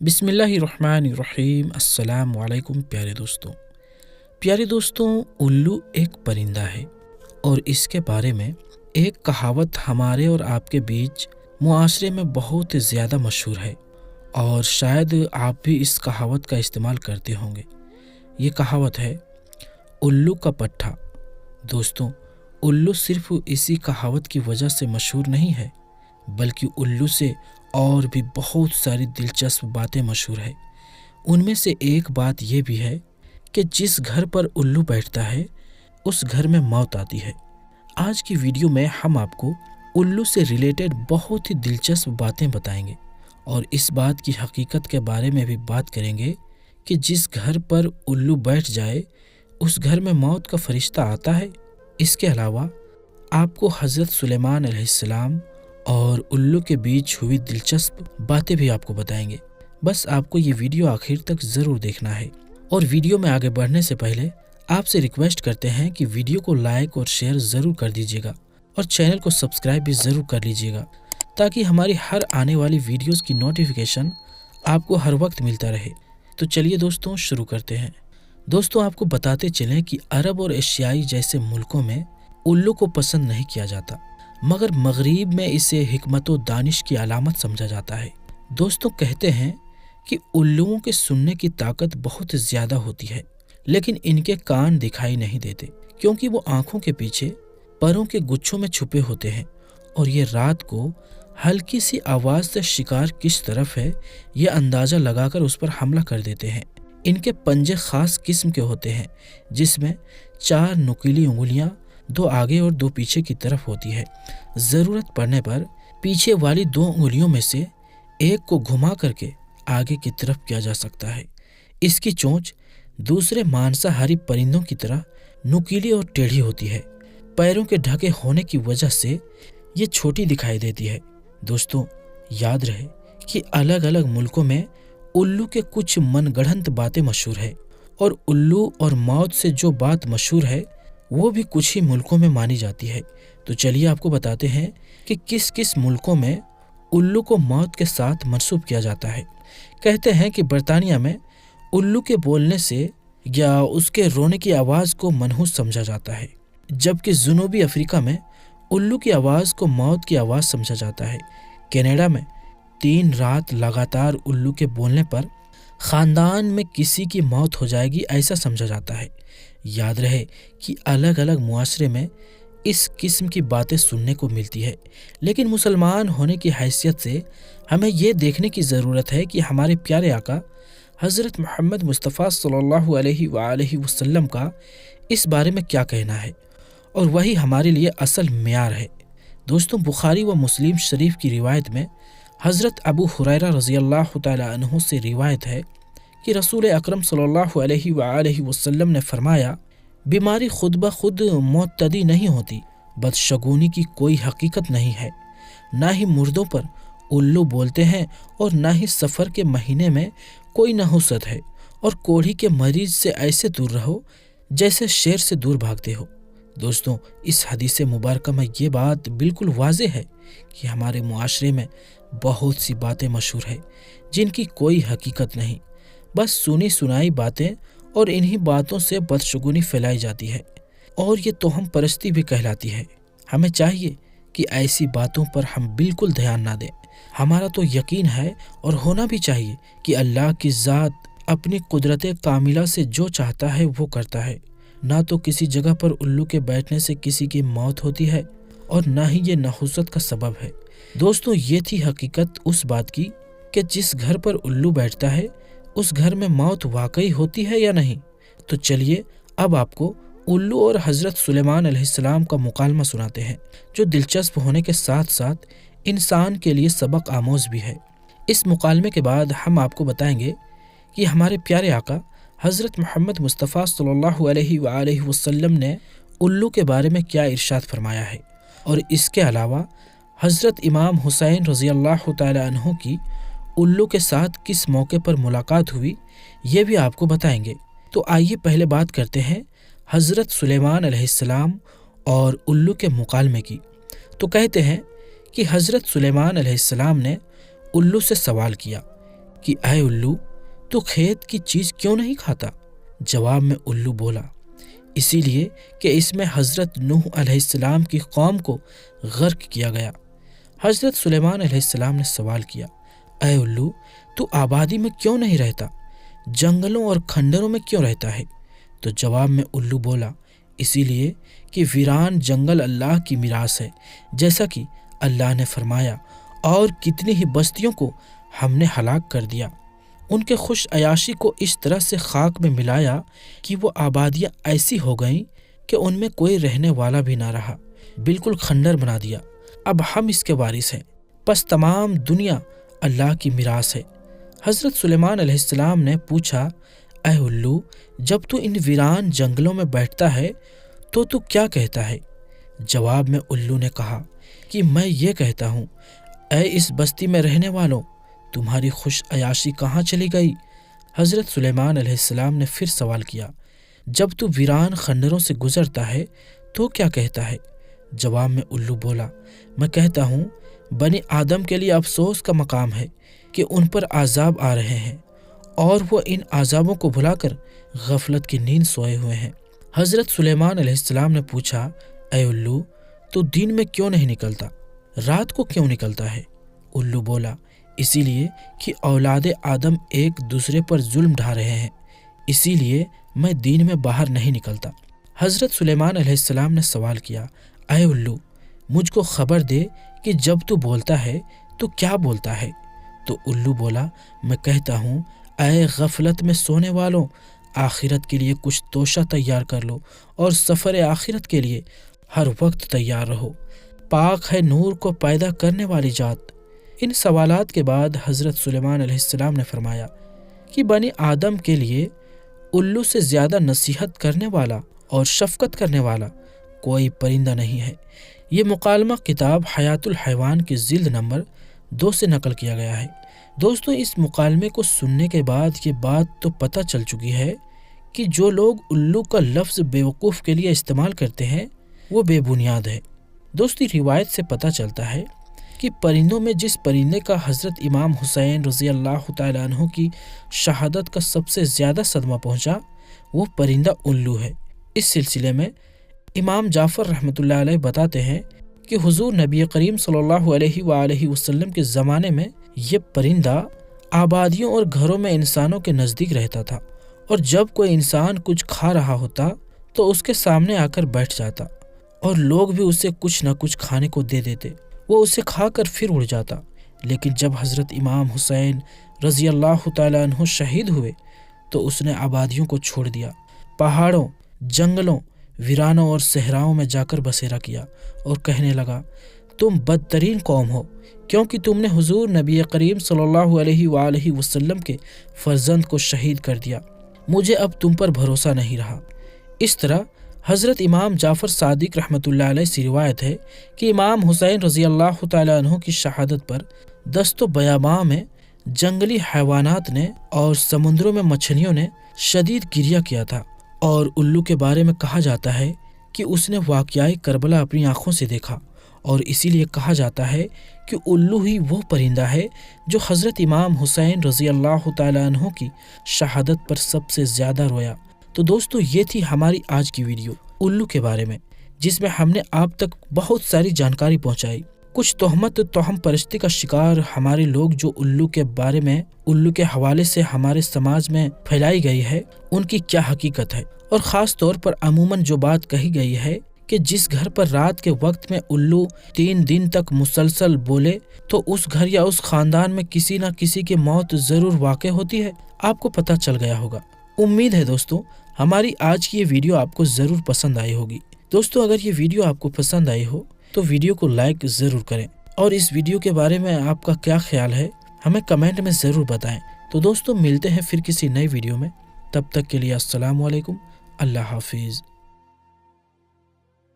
बिस्मिल्लाहिर्रहमानिर्रहीम। अस्सलाम वालेकुम प्यारे दोस्तों, उल्लू एक परिंदा है और इसके बारे में एक कहावत हमारे और आपके बीच मुआशरे में बहुत ज़्यादा मशहूर है और शायद आप भी इस कहावत का इस्तेमाल करते होंगे। ये कहावत है उल्लू का पट्ठा। दोस्तों, उल्लू सिर्फ इसी कहावत की वजह से मशहूर नहीं है, बल्कि उल्लू से और भी बहुत सारी दिलचस्प बातें मशहूर है। उनमें से एक बात यह भी है कि जिस घर पर उल्लू बैठता है उस घर में मौत आती है। आज की वीडियो में हम आपको उल्लू से रिलेटेड बहुत ही दिलचस्प बातें बताएंगे और इस बात की हकीकत के बारे में भी बात करेंगे कि जिस घर पर उल्लू बैठ जाए उस घर में मौत का फरिश्ता आता है। इसके अलावा आपको हज़रत सुलेमान अलैहिस्सलाम और उल्लू के बीच हुई दिलचस्प बातें भी आपको बताएंगे। बस आपको ये वीडियो आखिर तक ज़रूर देखना है। और वीडियो में आगे बढ़ने से पहले आपसे रिक्वेस्ट करते हैं कि वीडियो को लाइक और शेयर ज़रूर कर दीजिएगा और चैनल को सब्सक्राइब भी ज़रूर कर लीजिएगा, ताकि हमारी हर आने वाली वीडियोस की नोटिफिकेशन आपको हर वक्त मिलता रहे। तो चलिए दोस्तों, शुरू करते हैं। दोस्तों, आपको बताते चलें कि अरब और एशियाई जैसे मुल्कों में उल्लू को पसंद नहीं किया जाता, मगर मगरिब में इसे हिकमत व दानिश की अलामत समझा जाता है। दोस्तों, कहते हैं कि उल्लुओं के सुनने की ताकत बहुत ज़्यादा होती है, लेकिन इनके कान दिखाई नहीं देते क्योंकि वो आंखों के पीछे परों के गुच्छों में छुपे होते हैं और ये रात को हल्की सी आवाज़ से शिकार किस तरफ है ये अंदाज़ा लगाकर उस पर हमला कर देते हैं। इनके पंजे खास किस्म के होते हैं जिसमें 4 नुकीली उंगलियां 2 आगे और 2 पीछे की तरफ होती है। ज़रूरत पड़ने पर पीछे वाली 2 उंगलियों में से एक को घुमा करके आगे की तरफ किया जा सकता है। इसकी चोंच दूसरे मांसाहारी परिंदों की तरह नुकीली और टेढ़ी होती है। पैरों के ढके होने की वजह से ये छोटी दिखाई देती है। दोस्तों, याद रहे कि अलग अलग मुल्कों में उल्लू के कुछ मनगढ़ंत बातें मशहूर है और उल्लू और मौत से जो बात मशहूर है वो भी कुछ ही मुल्कों में मानी जाती है। तो चलिए आपको बताते हैं कि किस किस मुल्कों में उल्लू को मौत के साथ मंसूब किया जाता है। कहते हैं कि बरतानिया में उल्लू के बोलने से या उसके रोने की आवाज़ को मनहूस समझा जाता है, जबकि जनूबी अफ्रीका में उल्लू की आवाज़ को मौत की आवाज़ समझा जाता है। कनाडा में 3 रात लगातार उल्लू के बोलने पर ख़ानदान में किसी की मौत हो जाएगी ऐसा समझा जाता है। याद रहे कि अलग अलग मुआशरे में इस किस्म की बातें सुनने को मिलती है, लेकिन मुसलमान होने की हैसियत से हमें ये देखने की ज़रूरत है कि हमारे प्यारे आका हज़रत मोहम्मद मुस्तफ़ा सल्लल्लाहु अलैहि वसल्लम का इस बारे में क्या कहना है, और वही हमारे लिए असल मेयार है। दोस्तों, बुखारी व मुस्लिम शरीफ की रिवायत में हज़रत अबू हुरैरा रज़ियल्लाहु तआला अन्हु से रिवायत है कि रसूल अकरम सल्लल्लाहु अलैहि वसल्लम ने फरमाया, बीमारी खुद ब खुद मुअत्तदी नहीं होती, बदशगुनी की कोई हकीकत नहीं है। ना ही मुर्दों पर उल्लू बोलते हैं और ना ही सफ़र के महीने में कोई नहुसत है, और कोढ़ी के मरीज से ऐसे दूर रहो जैसे शेर से दूर भागते हो। दोस्तों, इस हदीस मुबारक में ये बात बिल्कुल वाज़े है कि हमारे मुआशरे में बहुत सी बातें मशहूर है जिनकी कोई हकीकत नहीं, बस सुनी सुनाई बातें, और इन्हीं बातों से बदशगुनी फैलाई जाती है और ये तोहम परस्ती भी कहलाती है। हमें चाहिए कि ऐसी बातों पर हम बिल्कुल ध्यान ना दें। हमारा तो यकीन है और होना भी चाहिए कि अल्लाह की ज़ात अपनी कुदरत कामिला से जो चाहता है वो करता है। ना तो किसी जगह पर उल्लू के बैठने से किसी की मौत होती है और ना ही ये नहुसत का सबब है। दोस्तों, ये थी हकीकत उस बात की कि जिस घर पर उल्लू बैठता है उस घर में मौत वाकई होती है या नहीं। तो चलिए अब आपको उल्लू और हज़रत सुलेमान अलैहिस्सलाम का मुकालमा सुनाते हैं, जो दिलचस्प होने के साथ साथ इंसान के लिए सबक आमोज़ भी है। इस मुकालमे के बाद हम आपको बताएंगे कि हमारे प्यारे आका हज़रत मोहम्मद मुस्तफ़ा सल्लल्लाहु अलैहि वसल्लम ने उल्लू के बारे में क्या इरशाद फरमाया है, और इसके अलावा हज़रत इमाम हुसैन रज़ियल्लाहु तआला अन्हु की उल्लू के साथ किस मौके पर मुलाकात हुई ये भी आपको बताएंगे। तो आइए पहले बात करते हैं हज़रत सुलेमान अलैहिस्सलाम और उल्लू के मुकालमे की। तो कहते हैं कि हज़रत सुलेमान अलैहिस्सलाम ने उल्लू से सवाल किया کہ اے الو تو کھیت کی چیز کیوں نہیں کھاتا؟ جواب میں الو بولا اسی لیے کہ اس میں حضرت نوح علیہ السلام کی قوم کو غرق کیا گیا۔ حضرت سلیمان علیہ السلام نے سوال کیا اے الو تو آبادی میں کیوں نہیں رہتا، جنگلوں اور کھنڈروں میں کیوں رہتا ہے؟ تو جواب میں الو بولا اسی لیے کہ ویران جنگل اللہ کی میراث ہے، جیسا کہ اللہ نے فرمایا، اور کتنی ہی بستیوں کو ہم نے ہلاک کر دیا۔ ان کے خوش عیاشی کو اس طرح سے خاک میں ملایا کہ وہ آبادیاں ایسی ہو گئیں کہ ان میں کوئی رہنے والا بھی نہ رہا، بالکل کھنڈر بنا دیا۔ اب ہم اس کے وارث ہیں، پس تمام دنیا اللہ کی میراث ہے۔ حضرت سلیمان علیہ السلام نے پوچھا اے الو جب تو ان ویران جنگلوں میں بیٹھتا ہے تو کیا کہتا ہے؟ جواب میں الو نے کہا کہ میں یہ کہتا ہوں اے اس بستی میں رہنے والوں، تمہاری خوش عیاشی کہاں چلی گئی؟ حضرت سلیمان علیہ السلام نے پھر سوال کیا جب تو ویران خنڈروں سے گزرتا ہے تو کیا کہتا ہے؟ جواب میں الو بولا میں کہتا ہوں بنی آدم کے لیے افسوس کا مقام ہے کہ ان پر عذاب آ رہے ہیں اور وہ ان عذابوں کو بھلا کر غفلت کی نیند سوئے ہوئے ہیں۔ حضرت سلیمان علیہ السلام نے پوچھا اے الو تو دن میں کیوں نہیں نکلتا، رات کو کیوں نکلتا ہے؟ الو بولا اسی لیے کہ اولاد آدم ایک دوسرے پر ظلم ڈھا رہے ہیں، اسی لیے میں دن میں باہر نہیں نکلتا۔ حضرت سلیمان علیہ السلام نے سوال کیا اے الو مجھ کو خبر دے کہ جب تو بولتا ہے تو کیا بولتا ہے؟ تو الو بولا میں کہتا ہوں اے غفلت میں سونے والوں، آخرت کے لیے کچھ توشہ تیار کر لو اور سفر آخرت کے لیے ہر وقت تیار رہو، پاک ہے نور کو پیدا کرنے والی ذات۔ ان سوالات کے بعد حضرت سلیمان علیہ السلام نے فرمایا کہ بنی آدم کے لیے الو سے زیادہ نصیحت کرنے والا اور شفقت کرنے والا کوئی پرندہ نہیں ہے۔ یہ مکالمہ کتاب حیات الحیوان کی جلد نمبر 2 سے نقل کیا گیا ہے۔ دوستو اس مکالمے کو سننے کے بعد یہ بات تو پتہ چل چکی ہے کہ جو لوگ الو کا لفظ بیوقوف کے لیے استعمال کرتے ہیں وہ بے بنیاد ہے۔ دوستی روایت سے پتہ چلتا ہے کہ پرندوں میں جس پرندے کا حضرت امام حسین رضی اللہ تعالیٰ عنہ کی شہادت کا سب سے زیادہ صدمہ پہنچا وہ پرندہ الو ہے۔ اس سلسلے میں امام جعفر رحمۃ اللہ علیہ بتاتے ہیں کہ حضور نبی کریم صلی اللہ علیہ وآلہ وسلم کے زمانے میں یہ پرندہ آبادیوں اور گھروں میں انسانوں کے نزدیک رہتا تھا، اور جب کوئی انسان کچھ کھا رہا ہوتا تو اس کے سامنے آ کر بیٹھ جاتا اور لوگ بھی اسے کچھ نہ کچھ کھانے کو دے دیتے، وہ اسے کھا کر پھر اڑ جاتا۔ لیکن جب حضرت امام حسین رضی اللہ تعالیٰ عنہ شہید ہوئے تو اس نے آبادیوں کو چھوڑ دیا، پہاڑوں، جنگلوں، ویرانوں اور صحراؤں میں جا کر بسیرا کیا اور کہنے لگا تم بدترین قوم ہو، کیونکہ تم نے حضور نبی کریم صلی اللہ علیہ وآلہ وسلم کے فرزند کو شہید کر دیا، مجھے اب تم پر بھروسہ نہیں رہا۔ اس طرح حضرت امام جعفر صادق رحمۃ اللہ علیہ سے روایت ہے کہ امام حسین رضی اللہ تعالیٰ عنہ کی شہادت پر دست و بیاباں میں جنگلی حیوانات نے اور سمندروں میں مچھلیوں نے شدید گریہ کیا تھا، اور الو کے بارے میں کہا جاتا ہے کہ اس نے واقعہ کربلا اپنی آنکھوں سے دیکھا، اور اسی لیے کہا جاتا ہے کہ الو ہی وہ پرندہ ہے جو حضرت امام حسین رضی اللہ تعالیٰ عنہ کی شہادت پر سب سے زیادہ رویا۔ تو دوستو یہ تھی ہماری آج کی ویڈیو الو کے بارے میں، جس میں ہم نے آپ تک بہت ساری جانکاری پہنچائی۔ کچھ تہمت توہم پرستی کا شکار ہمارے لوگ جو الو کے بارے میں الو کے حوالے سے ہمارے سماج میں پھیلائی گئی ہے ان کی کیا حقیقت ہے، اور خاص طور پر عموماً جو بات کہی گئی ہے کہ جس گھر پر رات کے وقت میں الو 3 دن تک مسلسل بولے تو اس گھر یا اس خاندان میں کسی نہ کسی کی موت ضرور واقع ہوتی ہے، آپ کو پتہ چل گیا ہوگا۔ امید ہے دوستو ہماری آج کی یہ ویڈیو آپ کو ضرور پسند آئی ہوگی۔ دوستو اگر یہ ویڈیو آپ کو پسند آئی ہو تو ویڈیو کو لائک ضرور کریں، اور اس ویڈیو کے بارے میں آپ کا کیا خیال ہے ہمیں کمنٹ میں ضرور بتائیں۔ تو دوستو ملتے ہیں پھر کسی نئی ویڈیو میں، تب تک کے لیے السلام علیکم، اللہ حافظ۔